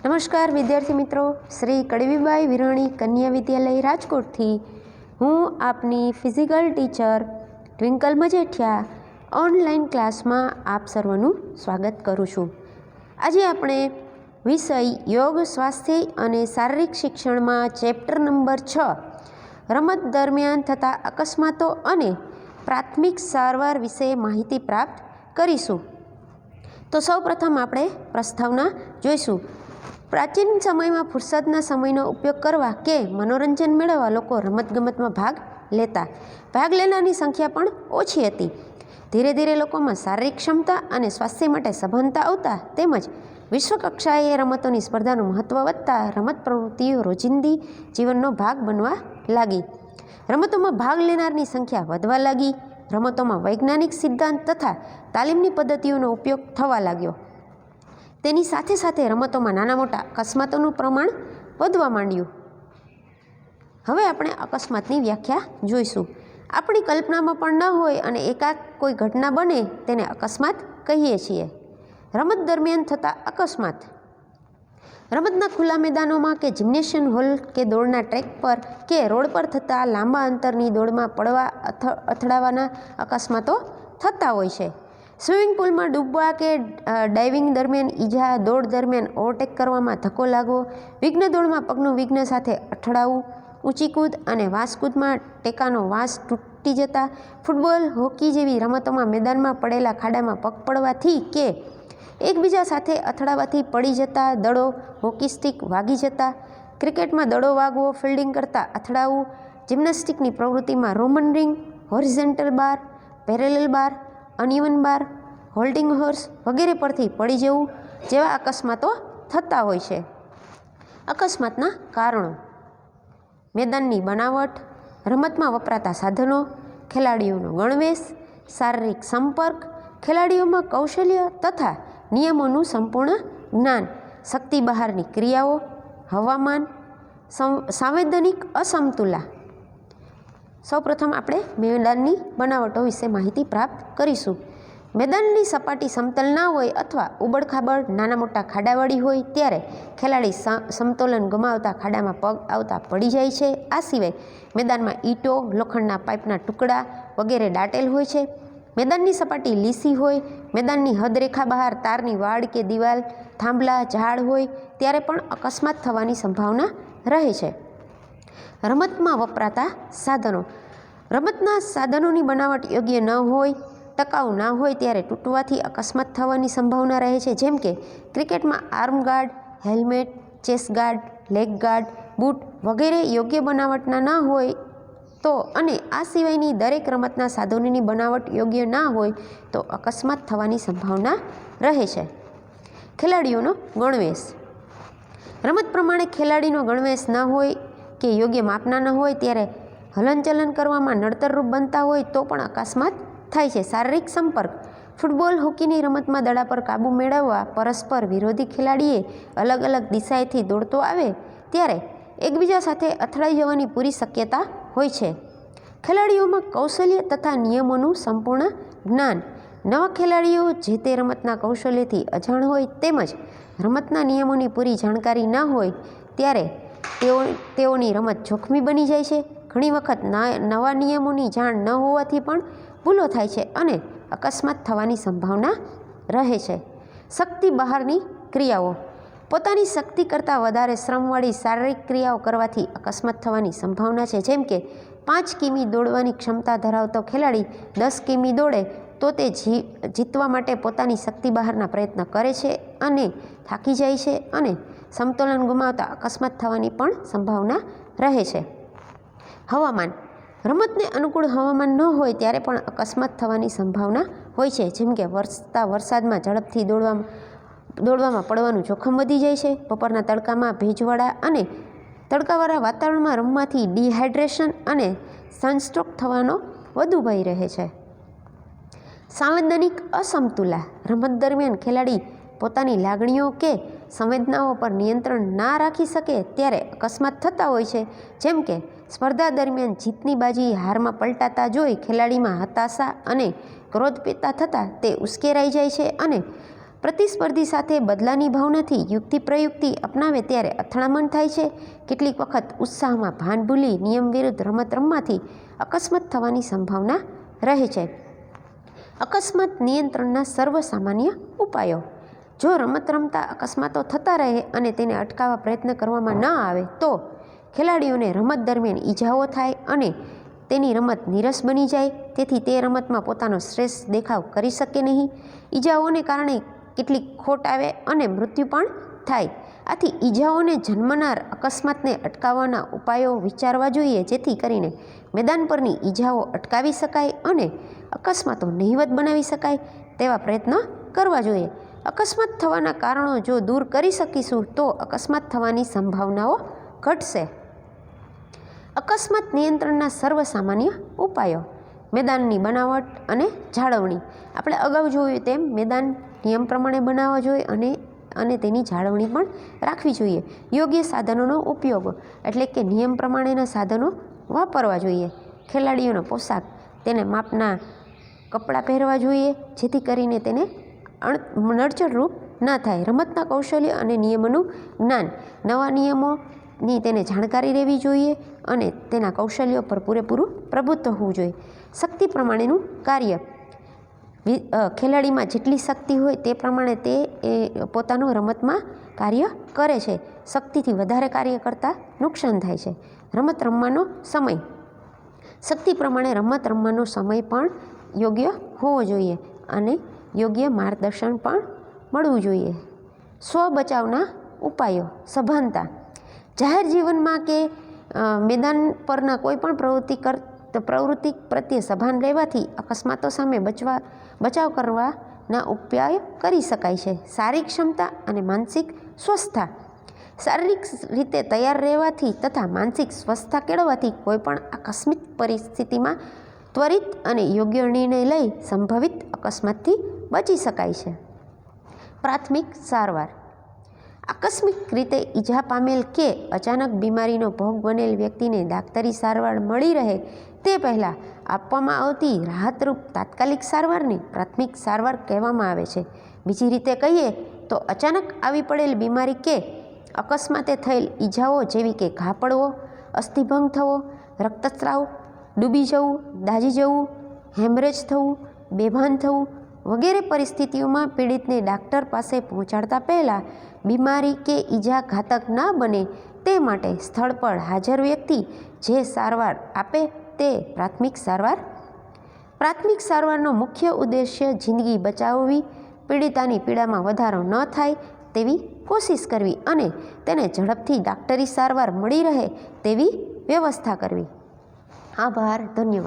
નમસ્કાર વિદ્યાર્થી મિત્રો, શ્રી કડવીબાઈ વિરાણી કન્યા વિદ્યાલય રાજકોટથી હું આપની physical teacher twinkle Majethia online ક્લાસમાં આપ સર્વનું સ્વાગત કરું છું. આજે આપણે વિષય યોગ, સ્વાસ્થ્ય અને શારીરિક શિક્ષણમાં ચેપ્ટર નંબર 6 રમત દરમિયાન થતા અકસ્માતો અને પ્રાથમિક સારવાર વિશે માહિતી પ્રાપ્ત કરીશું. તો સૌપ્રથમ આપણે પ્રસ્તાવના જોઈશું. પ્રાચીન સમયમાં ફુરસદના સમયનો ઉપયોગ કરવા કે મનોરંજન મેળવવા લોકો રમતગમતમાં ભાગ લેતા. ભાગ લેનારની સંખ્યા પણ ઓછી હતી. ધીરે ધીરે લોકોમાં શારીરિક ક્ષમતા અને સ્વાસ્થ્ય માટે સભાનતા આવતા તેમજ વિશ્વકક્ષાએ રમતોની સ્પર્ધાનું મહત્ત્વ વધતા રમત પ્રવૃત્તિઓ રોજિંદી જીવનનો ભાગ બનવા લાગી. રમતોમાં ભાગ લેનારની સંખ્યા વધવા લાગી. રમતોમાં વૈજ્ઞાનિક સિદ્ધાંત તથા તાલીમની પદ્ધતિઓનો ઉપયોગ થવા લાગ્યો. તેની સાથે સાથે રમતોમાં નાના મોટા અકસ્માતોનું પ્રમાણ વધવા માંડ્યું. હવે આપણે અકસ્માતની વ્યાખ્યા જોઈશું. આપણી કલ્પનામાં પણ ન હોય અને એકાક કોઈ ઘટના બને તેને અકસ્માત કહીએ છીએ. રમત દરમિયાન થતા અકસ્માત. રમતના ખુલ્લા મેદાનોમાં કે જિમ્નેશિયમ હોલ કે દોડના ટ્રેક પર કે રોડ પર થતા લાંબા અંતરની દોડમાં પડવા અથડાવાના અકસ્માતો થતા હોય છે. સ્વિમિંગ પુલમાં ડૂબવા કે ડાઇવિંગ દરમિયાન ઈજા, દોડ દરમિયાન ઓવરટેક કરવામાં ધક્કો લાગવો, વિઘ્ન દોડમાં પગનું વિઘ્ન સાથે અથડાવું, ઊંચી કૂદ અને વાંસકૂદમાં ટેકાનો વાંસ તૂટી જતા, ફૂટબોલ, હોકી જેવી રમતોમાં મેદાનમાં પડેલા ખાડામાં પગ પડવાથી કે એકબીજા સાથે અથડાવાથી પડી જતા, દડો, હોકી સ્ટિક વાગી જતા, ક્રિકેટમાં દડો વાગવો, ફિલ્ડિંગ કરતાં અથડાવું, જિમ્નાસ્ટિકની પ્રવૃત્તિમાં રોમન રિંગ, હોરિઝોન્ટલ બાર, પેરેલલ બાર, અનઇવન બાર, હોલ્ડિંગ હોર્સ વગેરે પરથી પડી જવું જેવા અકસ્માતો થતા હોય છે. અકસ્માતના કારણો: મેદાનની બનાવટ, રમતમાં વપરાતા સાધનો, ખેલાડીઓનો ગણવેશ, શારીરિક સંપર્ક, ખેલાડીઓમાં કૌશલ્ય તથા નિયમોનું સંપૂર્ણ જ્ઞાન, શક્તિ બહારની ક્રિયાઓ, હવામાન, સાંવેદનિક અસમતુલા. સૌપ્રથમ આપણે મેદાનની બનાવટો વિશે માહિતી પ્રાપ્ત કરીશું. મેદાનની સપાટી સમતલ ના હોય અથવા ઉબડખાબડ નાના મોટા ખાડાવાળી હોય ત્યારે ખેલાડી સમતોલન ગુમાવતા ખાડામાં પગ આવતા પડી જાય છે. આ સિવાય મેદાનમાં ઈંટો, લોખંડના પાઇપના ટુકડા વગેરે દાટેલ હોય છે. મેદાનની સપાટી લીસી હોય, મેદાનની હદરેખા બહાર તારની વાડ કે દિવાલ, થાંભલા, ઝાડ હોય ત્યારે પણ અકસ્માત થવાની સંભાવના રહે છે. રમતમાં વપરાતા સાધનો. રમતના સાધનોની બનાવટ યોગ્ય ન હોય, ટકાઉ ના હોય ત્યારે તૂટવાથી અકસ્માત થવાની સંભાવના રહે છે. જેમ કે ક્રિકેટમાં arm guard, helmet, chest guard, leg guard, boot વગેરે યોગ્ય બનાવટના ન હોય તો અને આ સિવાયની દરેક રમતના સાધનોની બનાવટ યોગ્ય ના હોય તો અકસ્માત થવાની સંભાવના રહે છે. ખેલાડીઓનો ગણવેશ. રમત પ્રમાણે ખેલાડીનો ગણવેશ ન હોય કે યોગ્ય માપના ન હોય ત્યારે હલનચલન કરવામાં નડતરરૂપ બનતા હોય તો પણ અકસ્માત થાય છે. શારીરિક સંપર્ક. ફૂટબોલ, હોકીની રમતમાં દડા પર કાબૂ મેળવવા પરસ્પર વિરોધી ખેલાડીએ અલગ અલગ દિશાએથી દોડતો આવે ત્યારે એકબીજા સાથે અથડાઈ જવાની પૂરી શક્યતા હોય છે. ખેલાડીઓમાં કૌશલ્ય તથા નિયમોનું સંપૂર્ણ જ્ઞાન. નવા ખેલાડીઓ જે તે રમતના કૌશલ્યથી અજાણ હોય તેમજ રમતના નિયમોની પૂરી જાણકારી ન હોય ત્યારે તેઓની રમત જોખમી બની જાય છે. ઘણી વખત નવા નિયમોની જાણ ન હોવાથી પણ ભૂલો થાય છે અને અકસ્માત થવાની સંભાવના રહે છે. શક્તિ બહારની ક્રિયાઓ. પોતાની શક્તિ કરતાં વધારે શ્રમવાળી શારીરિક ક્રિયાઓ કરવાથી અકસ્માત થવાની સંભાવના છે. જેમ કે 5 કિમી દોડવાની ક્ષમતા ધરાવતો ખેલાડી 10 કિમી દોડે તો તે જીતવા માટે પોતાની શક્તિ બહારના પ્રયત્ન કરે છે અને થાકી જાય છે અને સમતોલન ગુમાવતા અકસ્માત થવાની પણ સંભાવના રહે છે. હવામાન. રમતને અનુકૂળ હવામાન ન હોય ત્યારે પણ અકસ્માત થવાની સંભાવના હોય છે. જેમ કે વરસતા વરસાદમાં ઝડપથી દોડવામાં પડવાનું જોખમ વધી જાય છે. બપોરના તડકામાં ભેજવાળા અને તડકાવાળા વાતાવરણમાં રમવાથી ડિહાઇડ્રેશન અને સનસ્ટ્રોક થવાનો વધુ ભય રહે છે. સાંવેદનિક અસમતુલા. રમત દરમિયાન ખેલાડી પોતાની લાગણીઓ કે સંવેદનાઓ પર નિયંત્રણ ના રાખી શકે ત્યારે અકસ્માત થતા હોય છે. જેમ કે સ્પર્ધા દરમિયાન જીતની બાજી હારમાં પલટાતા જોઈ ખેલાડીમાં હતાશા અને ક્રોધ પેદા થતાં તે ઉશ્કેરાઈ જાય છે અને પ્રતિસ્પર્ધી સાથે બદલાની ભાવનાથી યુક્તિ પ્રયુક્તિ અપનાવે ત્યારે અથડામણ થાય છે. કેટલીક વખત ઉત્સાહમાં ભાન ભૂલી નિયમ વિરુદ્ધ રમત રમવાથી અકસ્માત થવાની સંભાવના રહે છે. અકસ્માત નિયંત્રણના સર્વસામાન્ય ઉપાયો. જો રમત રમતા અકસ્માતો થતા રહે અને તેને અટકાવવા પ્રયત્ન કરવામાં ન આવે તો ખેલાડીઓને રમત દરમિયાન ઈજાઓ થાય અને તેની રમત નીરસ બની જાય. તેથી તે રમતમાં પોતાનો શ્રેષ્ઠ દેખાવ કરી શકે નહીં. ઈજાઓને કારણે કેટલીક ખોટ આવે અને મૃત્યુ પણ થાય. આથી ઈજાઓને જન્મનાર અકસ્માતને અટકાવવાના ઉપાયો વિચારવા જોઈએ, જેથી કરીને મેદાન પરની ઈજાઓ અટકાવી શકાય અને અકસ્માતો નહિવત બનાવી શકાય તેવા પ્રયત્ન કરવા જોઈએ. અકસ્માત થવાના કારણો જો દૂર કરી શકીશું તો અકસ્માત થવાની સંભાવનાઓ ઘટશે. અકસ્માત નિયંત્રણના સર્વસામાન્ય ઉપાયો. મેદાનની બનાવટ અને જાળવણી. આપણે અગાઉ જોયું તેમ મેદાન નિયમ પ્રમાણે બનાવવા જોઈએ અને તેની જાળવણી પણ રાખવી જોઈએ. યોગ્ય સાધનોનો ઉપયોગ એટલે કે નિયમ પ્રમાણેના સાધનો વાપરવા જોઈએ. ખેલાડીઓનો પોશાક, તેને માપના કપડાં પહેરવા જોઈએ, જેથી કરીને તેને નડચણરૂપ ન થાય. રમતના કૌશલ્ય અને નિયમોનું જ્ઞાન. નવા નિયમોની તેને જાણકારી રહેવી જોઈએ અને તેના કૌશલ્યો પર પૂરેપૂરું પ્રભુત્વ હોવું જોઈએ. શક્તિ પ્રમાણેનું કાર્ય. ખેલાડીમાં જેટલી શક્તિ હોય તે પ્રમાણે તે પોતાનું રમતમાં કાર્ય કરે છે. શક્તિથી વધારે કાર્ય કરતાં નુકસાન થાય છે. રમત રમવાનો સમય. શક્તિ પ્રમાણે રમત રમવાનો સમય પણ યોગ્ય હોવો જોઈએ અને યોગ્ય માર્ગદર્શન પણ મળવું જોઈએ. સ્વ બચાવના ઉપાયો. સભાનતા. જાહેર જીવનમાં કે મેદાન પરના કોઈ પણ પ્રવૃત્તિ પ્રત્યે સભાન રહેવાથી અકસ્માતો સામે બચાવ કરવાના ઉપાય કરી શકાય છે. શારીરિક ક્ષમતા અને માનસિક સ્વસ્થતા. શારીરિક રીતે તૈયાર રહેવાથી તથા માનસિક સ્વસ્થતા કેળવવાથી કોઈપણ આકસ્મિક પરિસ્થિતિમાં ત્વરિત અને યોગ્ય નિર્ણય લઈ સંભવિત અકસ્માતથી બચી શકાય છે. પ્રાથમિક સારવાર. આકસ્મિક રીતે ઈજા પામેલ કે અચાનક બીમારીનો ભોગ બનેલ વ્યક્તિને દાક્તરી સારવાર મળી રહે તે પહેલાં આપવામાં આવતી રાહતરૂપ તાત્કાલિક સારવારને પ્રાથમિક સારવાર કહેવામાં આવે છે. બીજી રીતે કહીએ તો અચાનક આવી પડેલ બીમારી કે અકસ્માતે થયેલ ઈજાઓ જેવી કે ઘા પડવો, અસ્થિભંગ થવો, રક્તસ્રાવ, ડૂબી જવું, દાઝી જવું, હેમરેજ થવું, બેભાન થવું વગેરે પરિસ્થિતિઓમાં પીડિતને ડાક્ટર પાસે પહોંચાડતા પહેલાં બીમારી કે ઈજા ઘાતક ન બને તે માટે સ્થળ પર હાજર વ્યક્તિ જે સારવાર આપે તે પ્રાથમિક સારવાર. પ્રાથમિક સારવારનો મુખ્ય ઉદ્દેશ્ય જિંદગી બચાવવી, પીડિતાની પીડામાં વધારો ન થાય તેવી કોશિશ કરવી અને તેને ઝડપથી ડાક્ટરી સારવાર મળી રહે તેવી વ્યવસ્થા કરવી. આભાર. ધન્યવાદ.